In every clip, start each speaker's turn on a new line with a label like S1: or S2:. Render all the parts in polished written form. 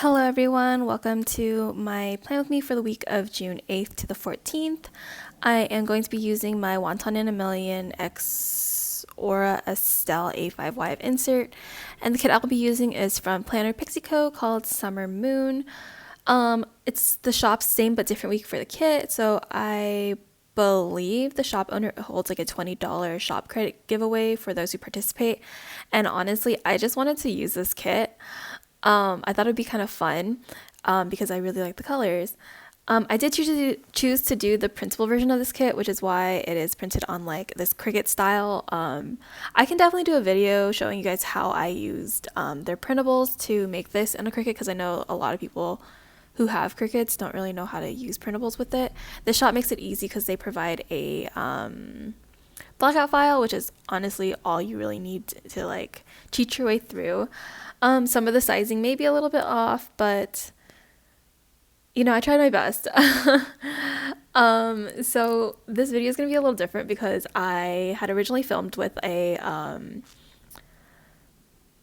S1: Hello everyone, welcome to my plan with me for the week of June 8th to the 14th. I am going to be using my Wonton in a Million X Aura Estelle A5 WIAM insert, and the kit I'll be using is from Pixie Co called Summer Moon. It's the shop's same but different week for the kit, so I believe the shop owner holds like a $20 shop credit giveaway for those who participate, and honestly I just wanted to use this kit. I thought it'd be kind of fun because I really like the colors. I did choose to do the printable version of this kit, which is why it is printed on like this Cricut style. I can definitely do a video showing you guys how I used their printables to make this in a Cricut, because I know a lot of people who have Cricuts don't really know how to use printables with it. This shop makes it easy because they provide a blackout file, which is honestly all you really need to like cheat your way through. Some of the sizing may be a little bit off, but you know, I tried my best. So this video is going to be a little different because I had originally filmed with a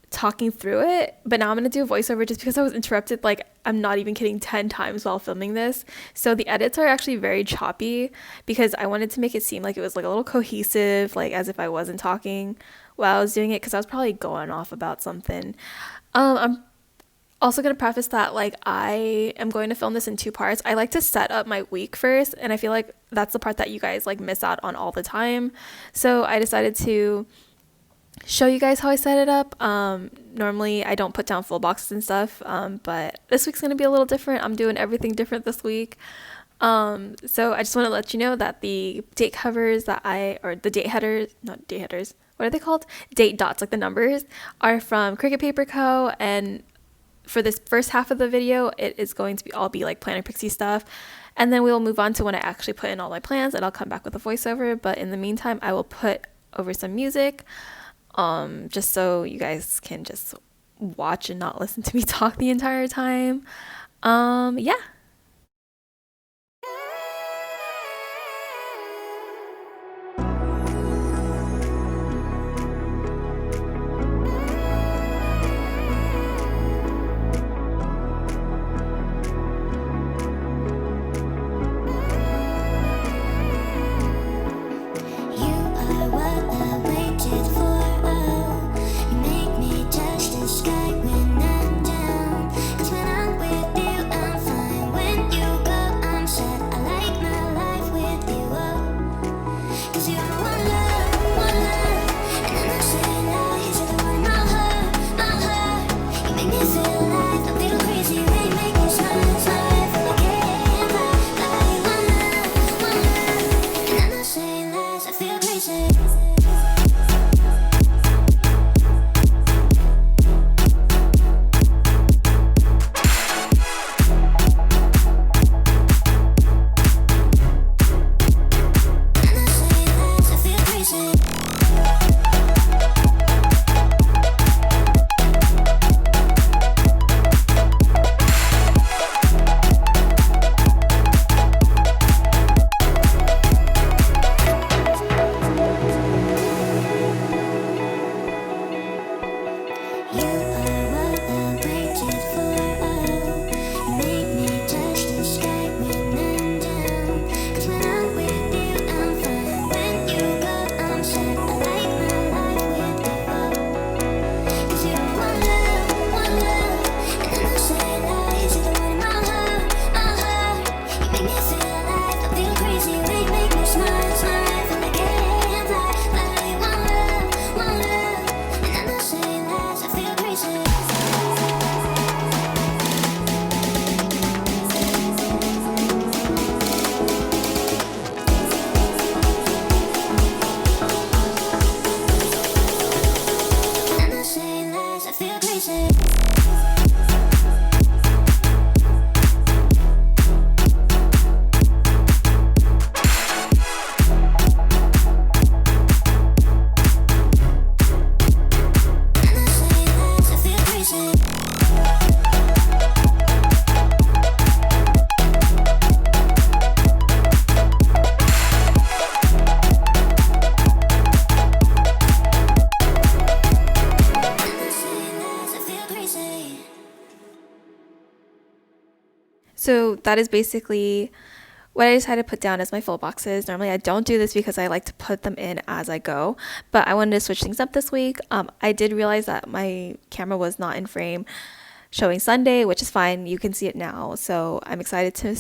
S1: talking through it, but now I'm going to do a voiceover just because I was interrupted, like I'm not even kidding, 10 times while filming this. So the edits are actually very choppy because I wanted to make it seem like it was like a little cohesive, like as if I wasn't talking while I was doing it, because I was probably going off about something. I'm also going to preface that like I am going to film this in two parts. I like to set up my week first, and I feel like that's the part that you guys like miss out on all the time. So I decided to show you guys how I set it up. Normally I don't put down full boxes and stuff, but this week's gonna be a little different. I'm doing everything different this week. So I just want to let you know that the date covers or the date headers, not date headers, what are they called? Date dots, like the numbers, are from Cricut Paper Co. And for this first half of the video, it is going to all be like Planner Pixie stuff. And then we'll move on to when I actually put in all my plans, and I'll come back with a voiceover. But in the meantime, I will put over some music, just so you guys can just watch and not listen to me talk the entire time. Yeah.
S2: When I'm with you, I'm fine.
S1: So that is basically what I decided to put down as my full boxes. Normally I don't do this because I like to put them in as I go, but I wanted to switch things up this week. I did realize that my camera was not in frame showing Sunday, which is fine. You can see it now. So I'm excited to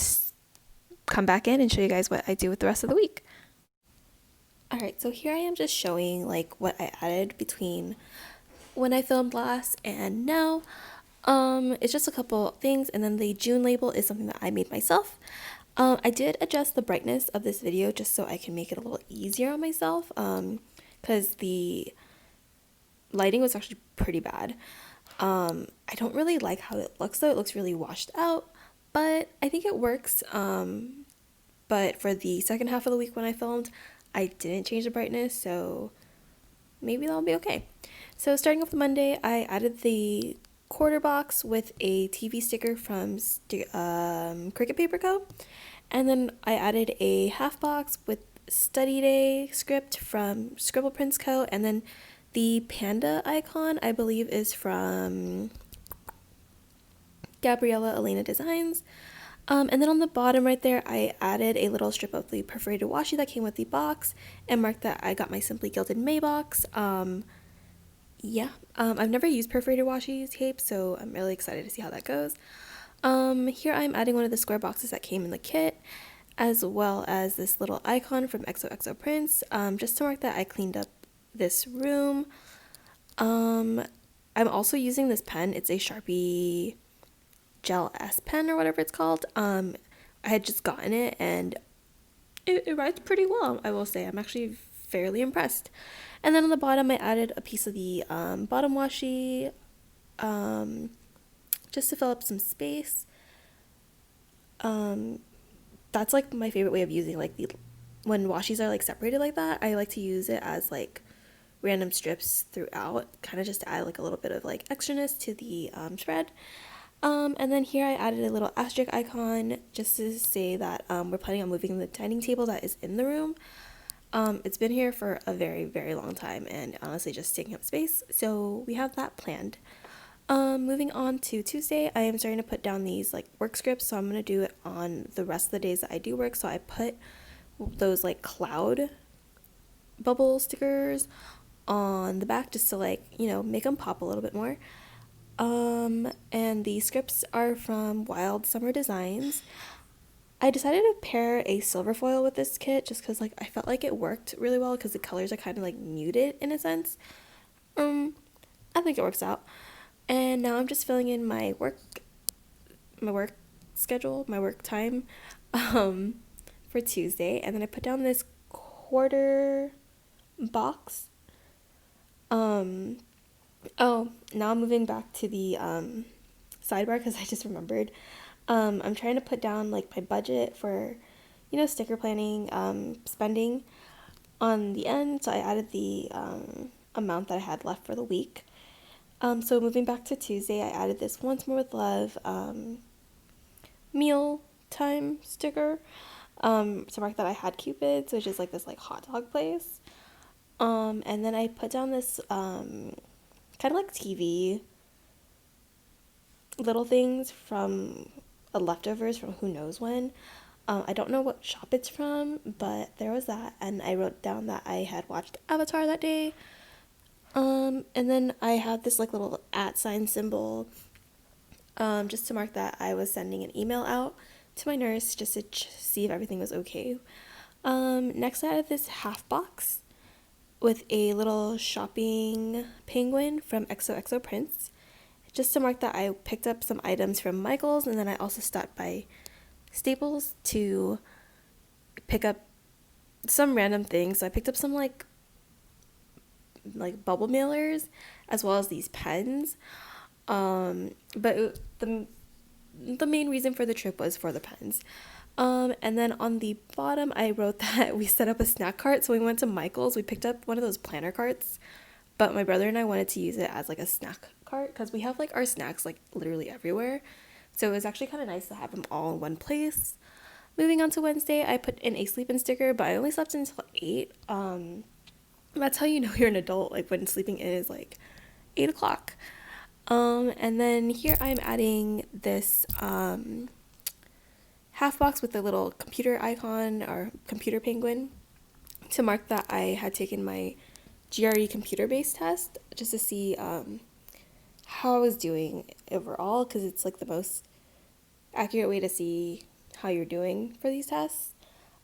S1: come back in and show you guys what I do with the rest of the week. Alright, so here I am just showing like what I added between when I filmed last and now. It's just a couple things, and then the June label is something that I made myself. I did adjust the brightness of this video just so I can make it a little easier on myself, because the lighting was actually pretty bad. I don't really like how it looks though. It looks really washed out, but I think it works. But for the second half of the week when I filmed, I didn't change the brightness, so maybe that'll be okay. So starting off the Monday, I added the quarter box with a TV sticker from Cricut Paper Co. And then I added a half box with Study Day script from Scribble Prints Co. And then the panda icon, I believe, is from Gabriela, Elena Designs. And then on the bottom right there, I added a little strip of the perforated washi that came with the box and marked that I got my Simply Gilded May box. I've never used perforated washi tape, so I'm really excited to see how that goes. Here I'm adding one of the square boxes that came in the kit, as well as this little icon from XOXO Prints, just to mark that I cleaned up this room. I'm also using this pen. It's a Sharpie Gel S pen or whatever it's called. I had just gotten it and it writes pretty well, I will say. I'm actually fairly impressed. And then on the bottom I added a piece of the bottom washi just to fill up some space. That's like my favorite way of using like when washis are like separated like that. I like to use it as like random strips throughout, kind of just to add like a little bit of like extraness to the spread. And then here I added a little asterisk icon just to say that we're planning on moving the dining table that is in the room. It's been here for a very, very long time and honestly just taking up space, so we have that planned. Moving on to Tuesday, I am starting to put down these like work scripts, so I'm going to do it on the rest of the days that I do work. So I put those like cloud bubble stickers on the back just to like, you know, make them pop a little bit more. And the scripts are from Wild Summer Designs. I decided to pair a silver foil with this kit just because like I felt like it worked really well because the colors are kind of like muted in a sense. I think it works out. And now I'm just filling in my work schedule, my work time for Tuesday, and then I put down this quarter box. Oh, now I'm moving back to the sidebar because I just remembered. I'm trying to put down like my budget for, you know, sticker planning, spending on the end. So I added the amount that I had left for the week. So moving back to Tuesday, I added this Once More with Love meal time sticker to mark that I had Cupid's, which is like this like hot dog place. And then I put down this kind of like TV little things from leftovers from who knows when. I don't know what shop it's from, but there was that, and I wrote down that I had watched Avatar that day. And then I had this like little @ symbol just to mark that I was sending an email out to my nurse just to see if everything was okay. Next I added this half box with a little shopping penguin from XOXO Prints just to mark that I picked up some items from Michael's, and then I also stopped by Staples to pick up some random things. So I picked up some like bubble mailers as well as these pens, but the main reason for the trip was for the pens. And then on the bottom I wrote that we set up a snack cart, so we went to Michael's. We picked up one of those planner carts, but my brother and I wanted to use it as like a snack cart because we have like our snacks like literally everywhere, so it was actually kind of nice to have them all in one place. Moving on to Wednesday, I put in a sleep-in sticker, but I only slept until 8. That's how you know you're an adult, like when sleeping in is like 8 o'clock. And then here I'm adding this half box with a little computer icon or computer penguin to mark that I had taken my GRE computer-based test just to see how I was doing overall, because it's like the most accurate way to see how you're doing for these tests.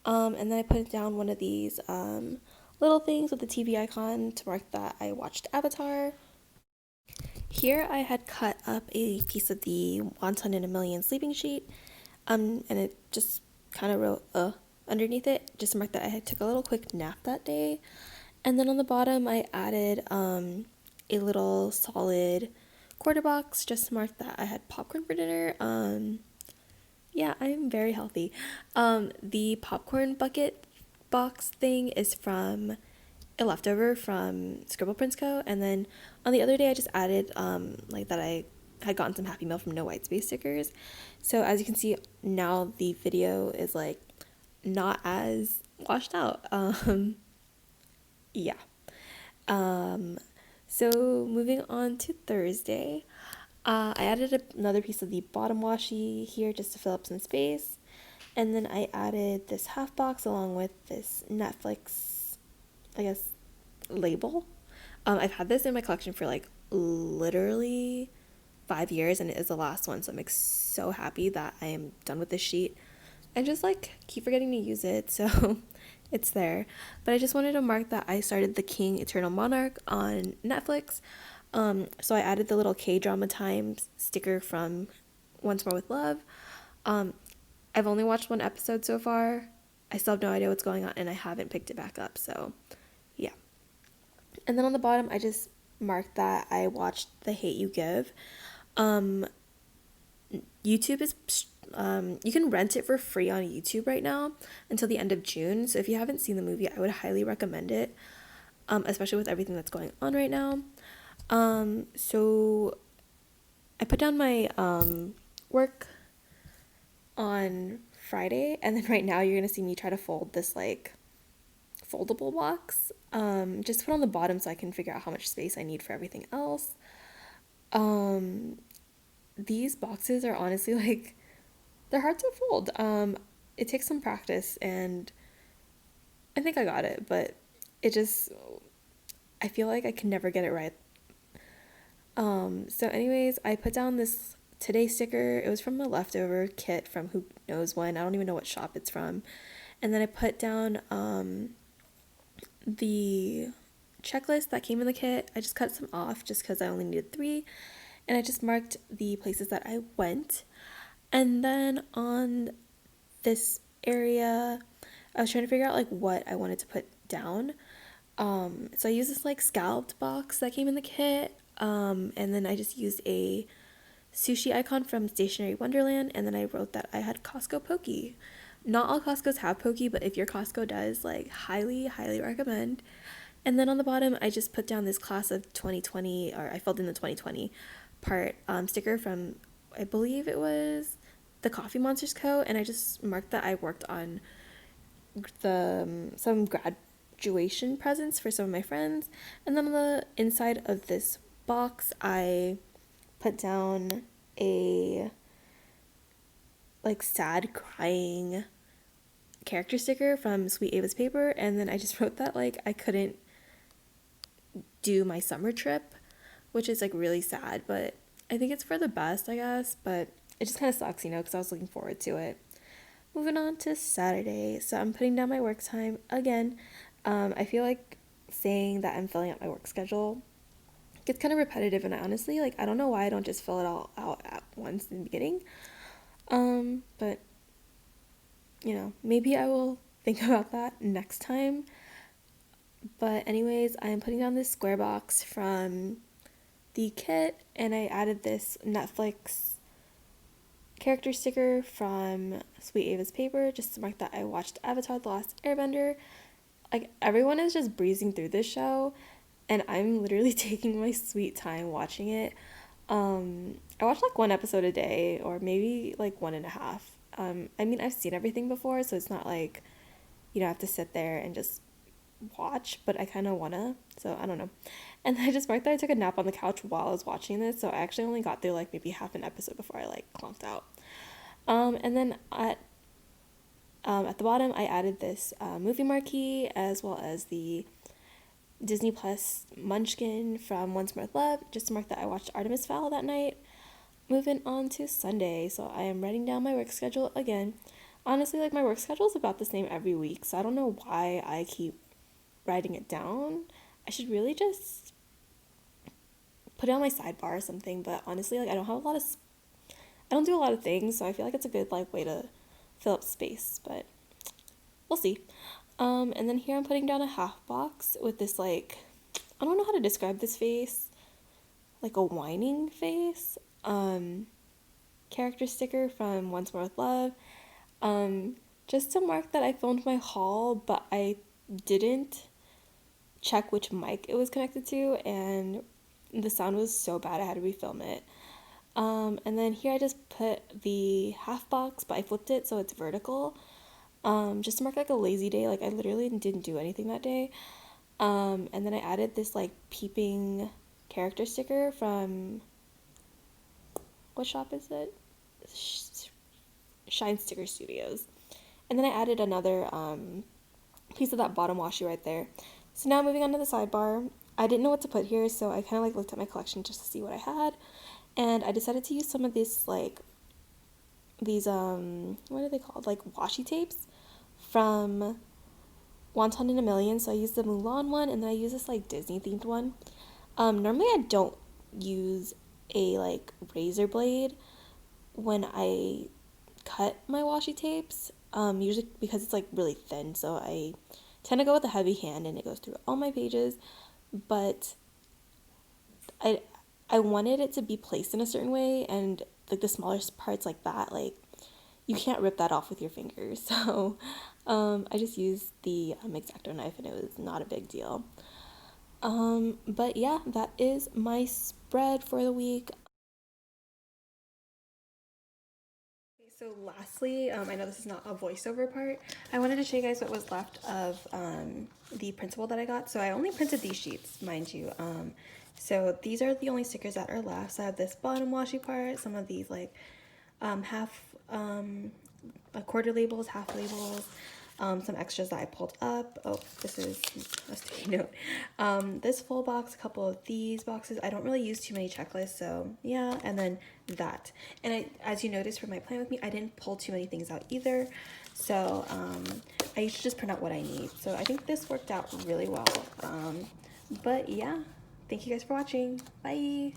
S1: And then I put down one of these little things with the TV icon to mark that I watched Avatar. Here I had cut up a piece of the Wonton in a Million sleeping sheet, and it just kind of wrote underneath it, just to mark that I had took a little quick nap that day. And then on the bottom I added a little solid quarter box just to mark that I had popcorn for dinner. Yeah, I'm very healthy. The popcorn bucket box thing is from a leftover from Prints Co. And then on the other day, I just added like that I had gotten some Happy Meal from No White Space stickers. So as you can see now, the video is like not as washed out. Yeah. So moving on to Thursday, I added another piece of the bottom washi here just to fill up some space. And then I added this half box along with this Netflix, I guess, label. I've had this in my collection for like literally 5 years, and it is the last one, so I'm like so happy that I am done with this sheet. I just like keep forgetting to use it, so it's there. But I just wanted to mark that I started The King Eternal Monarch on Netflix. So I added the little K-drama times sticker from Once More with Love. I've only watched one episode so far. I still have no idea what's going on, and I haven't picked it back up, so yeah. And then on the bottom, I just marked that I watched The Hate You Give. YouTube is, you can rent it for free on YouTube right now until the end of June. So if you haven't seen the movie, I would highly recommend it, especially with everything that's going on right now. So I put down my work on Friday, and then right now you're gonna see me try to fold this like foldable box, just put on the bottom so I can figure out how much space I need for everything else. These boxes are honestly like, they're hard to fold. It takes some practice, and I think I got it, but it just, I feel like I can never get it right. So anyways, I put down this Today sticker. It was from a leftover kit from who knows when. I don't even know what shop it's from. And then I put down the checklist that came in the kit. I just cut some off just because I only needed 3. And I just marked the places that I went. And then on this area, I was trying to figure out like what I wanted to put down. So I used this like scalloped box that came in the kit. And then I just used a sushi icon from Stationery Wonderland, and then I wrote that I had Costco Poke. Not all Costco's have Poke, but if your Costco does, like highly recommend. And then on the bottom, I just put down this class of 2020, or I filled in the 2020 part sticker from, I believe it was the Coffee Monsters Co. And I just marked that I worked on some graduation presents for some of my friends. And then on the inside of this box, I put down a like sad crying character sticker from Sweet Ava's paper, and then I just wrote that like I couldn't do my summer trip, which is like really sad, but I think it's for the best, I guess. But it just kind of sucks, you know, because I was looking forward to it. Moving on to Saturday, so I'm putting down my work time again. I feel like saying that I'm filling out my work schedule gets kind of repetitive, and I honestly, like, I don't know why I don't just fill it all out at once in the beginning. But you know, maybe I will think about that next time. But anyways, I am putting down this square box from the kit, and I added this Netflix character sticker from Sweet Ava's paper just to mark that I watched Avatar: The Last Airbender. Like, everyone is just breezing through this show, and I'm literally taking my sweet time watching it. I watch like 1 episode a day, or maybe like 1.5. I mean, I've seen everything before, so it's not like, you know, I have to sit there and just watch, but I kind of wanna, so I don't know. And I just marked that I took a nap on the couch while I was watching this, so I actually only got through like maybe half an episode before I like clonked out. And then at At the bottom, I added this movie marquee as well as the Disney Plus Munchkin from Once More with Love, just to mark that I watched Artemis Fowl that night. Moving on to Sunday, so I am writing down my work schedule again. Honestly, like, my work schedule is about the same every week, so I don't know why I keep writing it down. I should really just put it on my sidebar or something, but honestly, like, I don't do a lot of things, so I feel like it's a good, like, way to fill up space, but we'll see. And then here I'm putting down a half box with this, like, I don't know how to describe this face, like a whining face, character sticker from Once More with Love, just to mark that I filmed my haul, but I didn't check which mic it was connected to, and the sound was so bad I had to refilm it. And then here I just put the half box, but I flipped it so it's vertical, just to mark like a lazy day. Like, I literally didn't do anything that day. And then I added this like peeping character sticker from, what shop is it? Shine Sticker Studios. And then I added another piece of that bottom washi right there. So now moving on to the sidebar. I didn't know what to put here, so I kind of like looked at my collection just to see what I had. And I decided to use some of this, like, these, what are they called? Like, washi tapes from Wonton in a Million. So I used the Mulan one, and then I used this, like, Disney-themed one. Normally I don't use a, like, razor blade when I cut my washi tapes, usually because it's, like, really thin. So I tend to go with a heavy hand, and it goes through all my pages. But I wanted it to be placed in a certain way, and like the smaller parts like that, like, you can't rip that off with your fingers. So I just used the X-Acto knife, and it was not a big deal. But yeah, that is my spread for the week. So lastly, I know this is not a voiceover part, I wanted to show you guys what was left of the printable that I got. So I only printed these sheets, mind you. So these are the only stickers that are left. So I have this bottom washi part, some of these like quarter labels, half labels, some extras that I pulled up. Oh, this is a sticky note. This full box, a couple of these boxes. I don't really use too many checklists, so yeah. And then that. And as you noticed from my plan with me, I didn't pull too many things out either. So I usually just print out what I need. So I think this worked out really well. But yeah, thank you guys for watching. Bye.